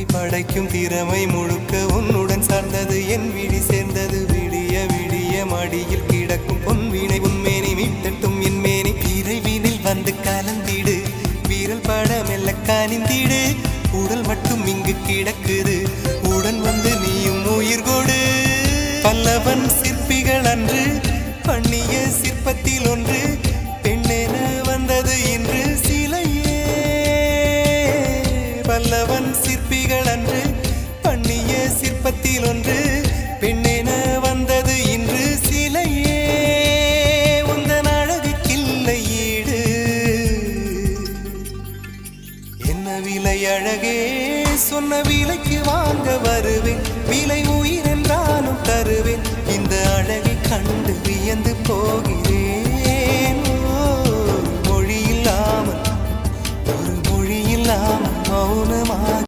படைக்கும் திறமை முழுக்க உன்னுடன் சார்ந்தது என் விழி சேர்ந்தது விடிய விடிய மடியில் கிடக்கும் பொன்வினை உன்மேனி மீட்டட்டும் என் மேனி விரைவினில் வந்து கலந்திடு வீரல் பட மெல்ல காணிந்திடு உடல் மட்டும் இங்கு கிடக்குது உடன் வந்து நீயும் உயிர் கொடு பல்லவன் சிற்பிகள் அன்று பண்ணிய சிற்பத்தில் ஒன்று பெண்ணென வந்தது இன்று சிலையே பல்லவன் சிற்பிகள் அன்று பண்ணிய சிற்பத்தில் ஒன்று பெண்ணென வந்தது இன்று சிலையே உந்தன் அழகுக்கில்லை ஈடு என்ன விலை அழகே சொன்ன விலைக்கு வாங்க வருவேன் விலை உயிர் என்றாலும் தருவேன் இந்த அழகை கண்டு வியந்து போகிறேன் மொழி இல்லாமல் ஒரு மொழி இல்லாமல் மௌனமாக